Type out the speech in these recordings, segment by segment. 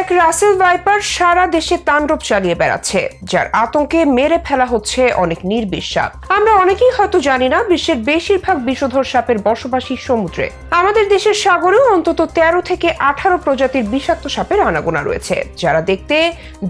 এক Russell viper সারা দেশে তাণ্ডব চালিয়ে বেড়াচ্ছে, যার আতঙ্কে মেরে ফেলা হচ্ছে অনেক নির্বিষ সাপ। আমরা অনেকেই হয়তো জানি না, বিশ্বের বেশিরভাগ বিষধর সাপের বসবাসী সমুদ্রে। আমাদের দেশের সাগরেও অন্তত 13 থেকে 18 প্রজাতির বিষাক্ত সাপের আনাগোনা রয়েছে, যারা দেখতে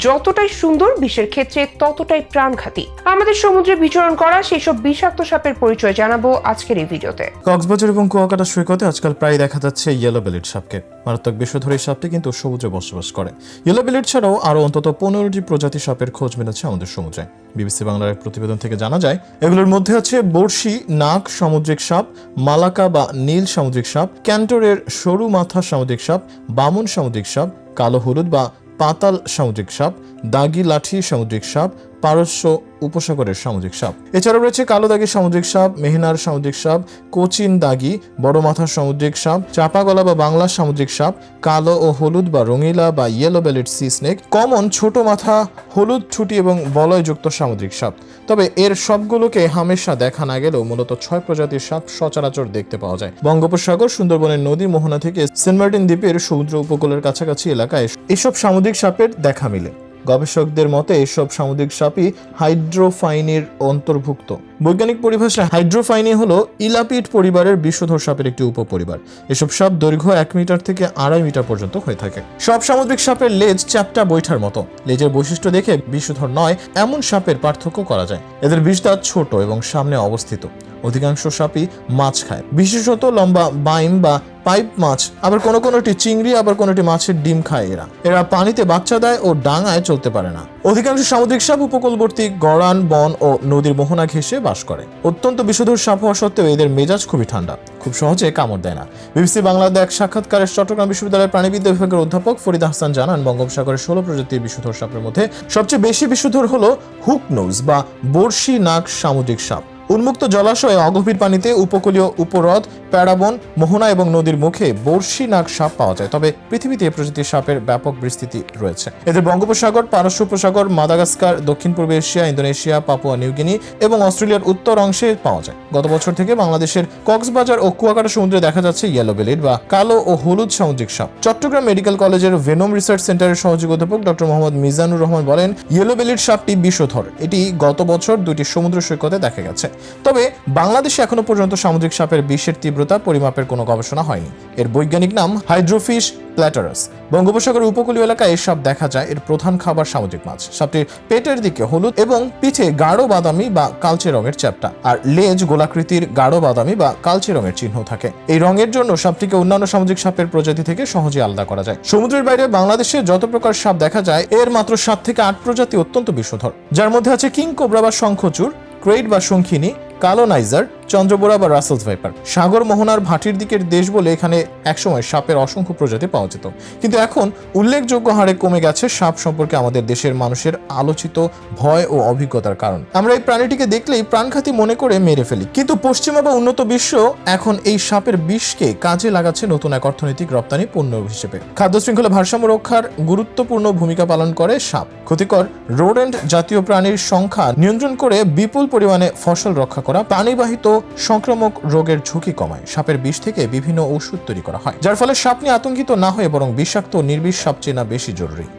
যতটাই সুন্দর বিষের ক্ষেত্রে ততটাই প্রাণঘাতী। আমাদের সমুদ্রে বিচরণ করা সেই সব বিষাক্ত সাপের পরিচয় জানাবো আজকের এই ভিডিওতে। কক্সবাজার এবং কুয়াকাটা সৈকতে আজকাল প্রায় দেখা যাচ্ছে ইয়েলো বেলিড সাপকে। মারাত্মক বিষধর এই সাপটি কিন্তু সমুদ্রে বসবাস করে। ইয়েলো বেলিড ছাড়াও আরো অন্তত 15টি প্রজাতি সাপের খোঁজ মিলেছে আমাদের সমুদ্রে। বিবিসি বাংলার এক প্রতিবেদন থেকে জানা যায়, এগুলোর মধ্যে আছে বড়শি, নাক সামুদ্রিক সাপ, মালাকা বা নীল সামুদ্রিক সাপ, ক্যান্টরের সরু মাথা সামুদ্রিক সাপ, বামন সামুদ্রিক সাপ, কালো হলুদ বা পাতাল সামুদ্রিক সাপ, দাগি লাঠি সামুদ্রিক সাপ, পারস্য উপসাগরের সামুদ্রিক সাপ। এছাড়াও রয়েছে কালো দাগি সামুদ্রিক সাপ, মেহনার সামুদ্রিক সাপ, কোচিন দাগি, বড় মাথার সামুদ্রিক সাপ, চাপা গলা বা বাংলা সামুদ্রিক সাপ, কালো ও হলুদ বা রঙিলা বা yellow bellied C snake, common ছোট মাথা, হলুদ ছুটি এবং বলয়যুক্ত সামুদ্রিক সাপ। তবে এর সবগুলোকে হামেশা দেখা না গেলেও মূলত 6 প্রজাতির সাপ সচরাচর দেখতে পাওয়া যায়। বঙ্গোপসাগর, সুন্দরবনের নদী মোহনা থেকে সেন্ট মার্টিন দ্বীপের সমুদ্র উপকূলের কাছাকাছি এলাকায় এসব সামুদ্রিক সাপের দেখা মিলে। গবেষকদের মতে এসব সামুদ্রিক সাপই হাইড্রোফাইনির অন্তর্ভুক্ত। বৈজ্ঞানিক পরিভাষায় হাইড্রোফাইনি হলো ইলাপিড পরিবারের বিষধর সাপের একটি উপপরিবার। এসব সাপ দৈর্ঘ্য 1 মিটার থেকে 2.5 মিটার পর্যন্ত হয়ে থাকে। সব সামুদ্রিক সাপের লেজ চ্যাপ্টা বৈঠার মতো। লেজের বৈশিষ্ট্য দেখে বিষধর নয় এমন সাপের পার্থক্য করা যায়। এদের বিষদাঁত ছোট এবং সামনে অবস্থিত। অধিকাংশ সাপই মাছ খায়, বিশেষত লম্বা বাইম বা পাইপ মাছ, আবার কোনোটি চিংড়ি, আবার কোনোটি মাছের ডিম খায়। এরা পানিতে বাচ্চা দেয় ও ডাঙায় চলতে পারে না। অধিকাংশ সামুদ্রিক সাপ উপকূলবর্তী গড়ান, বন ও নদীর মোহনা ঘেঁষে বাস করে। অত্যন্ত বিষধর সাপ হওয়া সত্ত্বেও এদের মেজাজ খুবই ঠান্ডা, খুব সহজে কামড় দেয় না। বিবিসি বাংলাতে এক সাক্ষাৎকারে চট্টগ্রাম বিশ্ববিদ্যালয়ের প্রাণীবিদ্যা বিভাগের অধ্যাপক ফরিদ আহসান জানান, বঙ্গোপসাগরের 16 প্রজাতির বিষধর সাপের মধ্যে সবচেয়ে বেশি বিষধর হলো হুক নোজ বা বড়শি নাক সামুদ্রিক সাপ। উন্মুক্ত জলাশয়ে, অগভীর পানিতে, উপকূলীয় উপহ্রদ, প্যারাবন, মোহনা এবং নদীর মুখে বড়শি নাক সাপ পাওয়া যায়। তবে পৃথিবীতে এই প্রজাতির সাপের ব্যাপক বিস্তৃতি রয়েছে। এদের বঙ্গোপসাগর, পারস্য উপসাগর, মাদাগাস্কার, দক্ষিণ পূর্ব এশিয়া, ইন্দোনেশিয়া, পাপুয়া নিউগিনি এবং অস্ট্রেলিয়ার উত্তর অংশে পাওয়া যায়। গত বছর থেকে বাংলাদেশের কক্সবাজার ও কুয়াকাটা সমুদ্রে দেখা যাচ্ছে ইয়েলো বেলিড বা কালো ও হলুদ সামুদ্রিক সাপ। চট্টগ্রাম মেডিকেল কলেজের ভেনম রিসার্চ সেন্টারের সহযোগী অধ্যাপক ডক্টর মোহাম্মদ মিজানুর রহমান বলেন, ইয়েলো বেলিড সাপটি বিষধর। এটি গত বছর 2টি সমুদ্র সৈকতে দেখা গেছে। তবে বাংলাদেশে এখনো পর্যন্ত সামুদ্রিক সাপের বিষের তীব্রতা পরিমাপের কোনো গবেষণা হয়নি। এর বৈজ্ঞানিক নাম হাইড্রোফিশ প্ল্যাটারাস। বঙ্গোপসাগরের উপকূলীয় এলাকায় এর সাপ দেখা যায়। এর প্রধান খাবার সামুদ্রিক মাছ। সাপটির পেটের দিকে হলুদ এবং পিঠে গাঢ় বাদামি বা কালচে রঙের চ্যাপ্টা, আর লেজ গোলাকৃতির গাঢ় বাদামি বা কালচে রঙের চিহ্ন থাকে। এই রঙের জন্য সাপটিকে অন্যান্য সামুদ্রিক সাপের প্রজাতি থেকে সহজে আলাদা করা যায়। সমুদ্রের বাইরে বাংলাদেশে যত প্রকার সাপ দেখা যায়, এর মাত্র 7 থেকে 8 প্রজাতি অত্যন্ত বিষধর, যার মধ্যে আছে কিং কোবরা বা শঙ্খচূড়, ক্রেইট বা শঙ্খিনী, কালো নাইজার, চন্দ্রবোরা বা রাসেলস ভাইপার। সাগর মোহনার ভাটির দিকের দেশ বলে এখানে একসময় সাপের অসংখ্য প্রজাতি পাওয়া যেত, কিন্তু এখন উল্লেখযোগ্য হারে কমে গেছে। সাপ সম্পর্কে আমাদের দেশের মানুষের আলোচিত ভয় ও অভিজ্ঞতার কারণ আমরা এই প্রাণীটিকে দেখলেই প্রাণঘাতী মনে করে মেরে ফেলি। কিন্তু পশ্চিমা বা উন্নত বিশ্ব এখন এই সাপের বিষকে কাজে লাগাচ্ছে নতুন এক অর্থনৈতিক রপ্তানি পণ্য হিসেবে। খাদ্য শৃঙ্খলা ভারসাম্য রক্ষার গুরুত্বপূর্ণ ভূমিকা পালন করে সাপ। ক্ষতিকর রোডেন্ট জাতীয় প্রাণীর সংখ্যা নিয়ন্ত্রণ করে বিপুল পরিমাণে ফসল রক্ষা করা, প্রাণীবাহিত সংক্রামক রোগের ঝুঁকি কমায়। সাপের বিষ থেকে বিভিন্ন ওষুধ তৈরি করা হয়, যার ফলে সাপ নিয়ে আতঙ্কিত না হয়ে বরং বিষাক্ত নির্বিষ সাপ চেনা বেশি জরুরি।